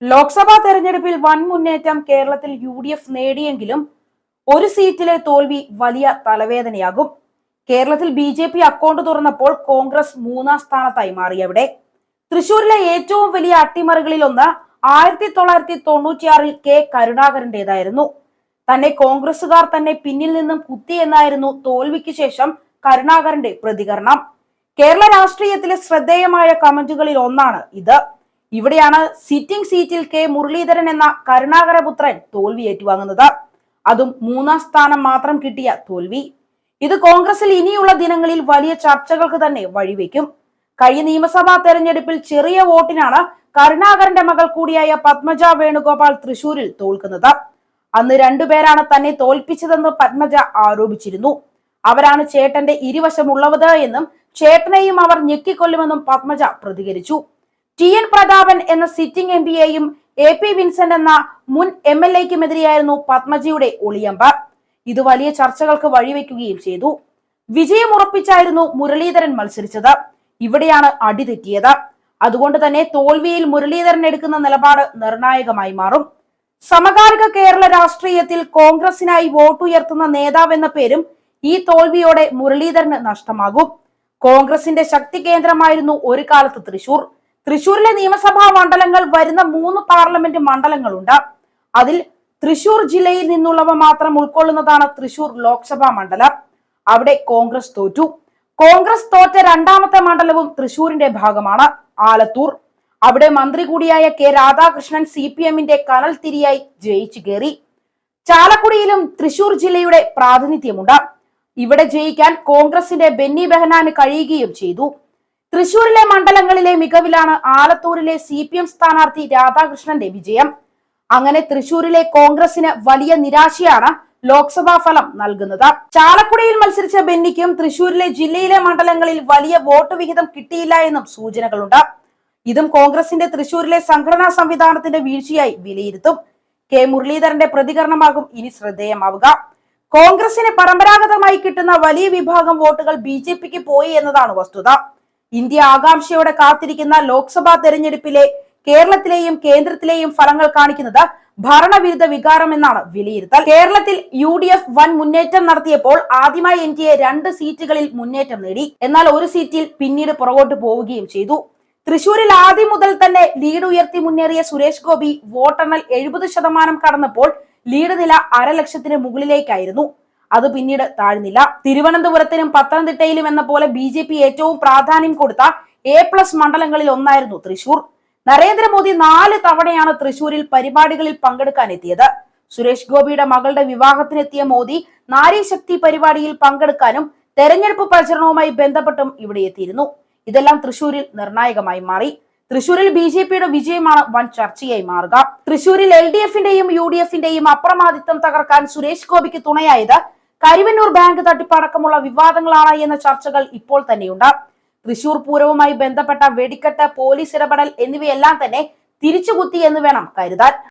ലോക്സഭാ തെരഞ്ഞെടുപ്പിൽ വൻ മുന്നേറ്റം കേരളത്തിൽ UDF നേടിയെങ്കിലും ഒരു സീറ്റിലെ തോൽവി വലിയ തലവേദനയാകും. കേരളത്തിൽ BJP അക്കൗണ്ട് തുറന്നപ്പോൾ കോൺഗ്രസ് 3-ാം സ്ഥാനത്തായി മാറിയവിടെ. തൃശൂരിലെ ഏറ്റവും വലിയ അട്ടിമറികളിൽ ഒന്ന് 1996-ൽ K കരുണാകരന്റേതായിരുന്നു. തന്നെ കോൺഗ്രസുകാർ തന്നെ പിന്നിൽ നിന്നും കുത്തിയെന്നായിരുന്നു തോൽവിക്ക് ശേഷം കരുണാകരന്റെ പ്രതികരണം. കേരള രാഷ്ട്രീയത്തിലെ ശ്രദ്ധേയമായ കമന്റുകളിൽ ഒന്നാണ് ഇത്. ഇവിടെയാണ് സിറ്റിംഗ് സീറ്റിൽ K മുരളീധരൻ എന്ന കരുണാകരപുത്രൻ തോൽവി ഏറ്റുവാങ്ങുന്നത്. അതും 3-ാം സ്ഥാനം മാത്രം കിട്ടിയ തോൽവി. ഇത് കോൺഗ്രസിൽ ഇനിയുള്ള ദിനങ്ങളിൽ വലിയ ചർച്ചകൾക്ക് തന്നെ വഴിവെക്കും. കഴിഞ്ഞ നിയമസഭാ തെരഞ്ഞെടുപ്പിൽ ചെറിയ വോട്ടിനാണ് കരുണാകരന്റെ മകൾ കൂടിയായ പത്മജ വേണുഗോപാൽ തൃശൂരിൽ തോൽക്കുന്നത്. അന്ന് രണ്ടുപേരാണ് തന്നെ തോൽപ്പിച്ചതെന്ന് പത്മജ ആരോപിച്ചിരുന്നു. അവരാണ് ചേട്ടന്റെ ഇരുവശമുള്ളവത് എന്നും ചേട്ടനെയും അവർ ഞെക്കിക്കൊല്ലുമെന്നും പത്മജ പ്രതികരിച്ചു. TN പ്രതാപൻ എന്ന സിറ്റിംഗ് MPയെയും AP വിൻസെന്റ് എന്ന മുൻ MLAയ്ക്കുമെതിരെയായിരുന്നു പത്മജിയുടെ ഒളിയമ്പ്. ഇത് വലിയ ചർച്ചകൾക്ക് വഴിവെക്കുകയും ചെയ്തു. വിജയം ഉറപ്പിച്ചായിരുന്നു മുരളീധരൻ മത്സരിച്ചത്. ഇവിടെയാണ് അടിതെറ്റിയത്. അതുകൊണ്ട് തന്നെ തോൽവിയിൽ മുരളീധരൻ എടുക്കുന്ന നിലപാട് നിർണായകമായി മാറും. സമകാലിക കേരള രാഷ്ട്രീയത്തിൽ കോൺഗ്രസിനായി വോട്ടുയർത്തുന്ന നേതാവെന്ന പേരും ഈ തോൽവിയോടെ മുരളീധരന് നഷ്ടമാകും. കോൺഗ്രസിന്റെ ശക്തി കേന്ദ്രമായിരുന്നു ഒരു കാലത്ത് തൃശൂർ. തൃശൂരിലെ നിയമസഭാ മണ്ഡലങ്ങൾ വരുന്ന 3 പാർലമെന്റ് മണ്ഡലങ്ങളുണ്ട്. അതിൽ തൃശൂർ ജില്ലയിൽ നിന്നുള്ളവ മാത്രം ഉൾക്കൊള്ളുന്നതാണ് തൃശൂർ ലോക്സഭാ മണ്ഡലം. അവിടെ കോൺഗ്രസ് തോറ്റു. കോൺഗ്രസ് തോറ്റ 2ാമത്തെ മണ്ഡലവും തൃശൂരിന്റെ ഭാഗമാണ്, ആലത്തൂർ. അവിടെ മന്ത്രി കൂടിയായ K രാധാകൃഷ്ണൻ CPMന്റെ കനൽ തിരിയായി ജയിച്ചു കയറി. ചാലക്കുടിയിലും തൃശൂർ ജില്ലയുടെ പ്രാതിനിധ്യമുണ്ട്. ഇവിടെ ജയിക്കാൻ കോൺഗ്രസിന്റെ ബെന്നി ബെഹനാന് കഴിയുകയും ചെയ്തു. തൃശൂരിലെ മണ്ഡലങ്ങളിലെ മികവിലാണ് ആലത്തൂരിലെ CPM സ്ഥാനാർത്ഥി രാധാകൃഷ്ണന്റെ വിജയം. അങ്ങനെ തൃശൂരിലെ കോൺഗ്രസിന് വലിയ നിരാശയാണ് ലോക്സഭാ ഫലം നൽകുന്നത്. ചാലക്കുടിയിൽ മത്സരിച്ച ബെന്നിക്കും തൃശൂരിലെ ജില്ലയിലെ മണ്ഡലങ്ങളിൽ വലിയ വോട്ട് വിഹിതം കിട്ടിയില്ല എന്നും സൂചനകളുണ്ട്. ഇതും കോൺഗ്രസിന്റെ തൃശൂരിലെ സംഘടനാ സംവിധാനത്തിന്റെ വീഴ്ചയായി വിലയിരുത്തും. K മുരളീധരന്റെ പ്രതികരണമാകും ഇനി ശ്രദ്ധേയമാവുക. കോൺഗ്രസിന് പരമ്പരാഗതമായി കിട്ടുന്ന വലിയ വിഭാഗം വോട്ടുകൾ BJPക്ക് പോയി എന്നതാണ് വസ്തുത. ഇന്ത്യ ആകാംക്ഷയോടെ കാത്തിരിക്കുന്ന ലോക്സഭാ തെരഞ്ഞെടുപ്പിലെ കേരളത്തിലെയും കേന്ദ്രത്തിലെയും ഫലങ്ങൾ കാണിക്കുന്നത് ഭരണവിരുദ്ധ വികാരം എന്നാണ് വിലയിരുത്തൽ. കേരളത്തിൽ UDF വൻ മുന്നേറ്റം നടത്തിയപ്പോൾ ആദ്യമായി NDA 2 സീറ്റുകളിൽ മുന്നേറ്റം നേടി. എന്നാൽ ഒരു സീറ്റിൽ പിന്നീട് പുറകോട്ട് പോവുകയും ചെയ്തു. തൃശൂരിൽ ആദ്യം മുതൽ തന്നെ ലീഡ് ഉയർത്തി മുന്നേറിയ സുരേഷ് ഗോപി വോട്ടെണ്ണൽ 70% കടന്നപ്പോൾ ലീഡ് നില 500,000 മുകളിലേക്കായിരുന്നു. അത് പിന്നീട് താഴ്ന്നില്ല. തിരുവനന്തപുരത്തിനും പത്തനംതിട്ടയിലും എന്ന പോലെ BJP ഏറ്റവും പ്രാധാന്യം കൊടുത്ത A+ മണ്ഡലങ്ങളിൽ ഒന്നായിരുന്നു തൃശൂർ. നരേന്ദ്രമോദി 4 തവണയാണ് തൃശൂരിൽ പരിപാടികളിൽ പങ്കെടുക്കാൻ എത്തിയത്. സുരേഷ് ഗോപിയുടെ മകളുടെ വിവാഹത്തിനെത്തിയ മോദി നാരീശക്തി പരിപാടിയിൽ പങ്കെടുക്കാനും തെരഞ്ഞെടുപ്പ് പ്രചരണവുമായി ബന്ധപ്പെട്ടും ഇവിടെ എത്തിയിരുന്നു. ഇതെല്ലാം തൃശൂരിൽ നിർണായകമായി മാറി. തൃശൂരിൽ BJPയുടെ വിജയമാണ് വൻ ചർച്ചയായി മാറുക. തൃശൂരിൽ LDFന്റെയും UDFന്റെയും അപ്രമാദിത്വം തകർക്കാൻ സുരേഷ് ഗോപിക്ക് തുണയായത് കരുവന്നൂർ ബാങ്ക് തട്ടിപ്പടക്കമുള്ള വിവാദങ്ങളാണ് എന്ന ചർച്ചകൾ ഇപ്പോൾ തന്നെയുണ്ട്. തൃശൂർ പൂരവുമായി ബന്ധപ്പെട്ട വെടിക്കെട്ട്, പോലീസ് ഇടപെടൽ എന്നിവയെല്ലാം തന്നെ തിരിച്ചുകുത്തി എന്ന് വേണം കരുതാൻ.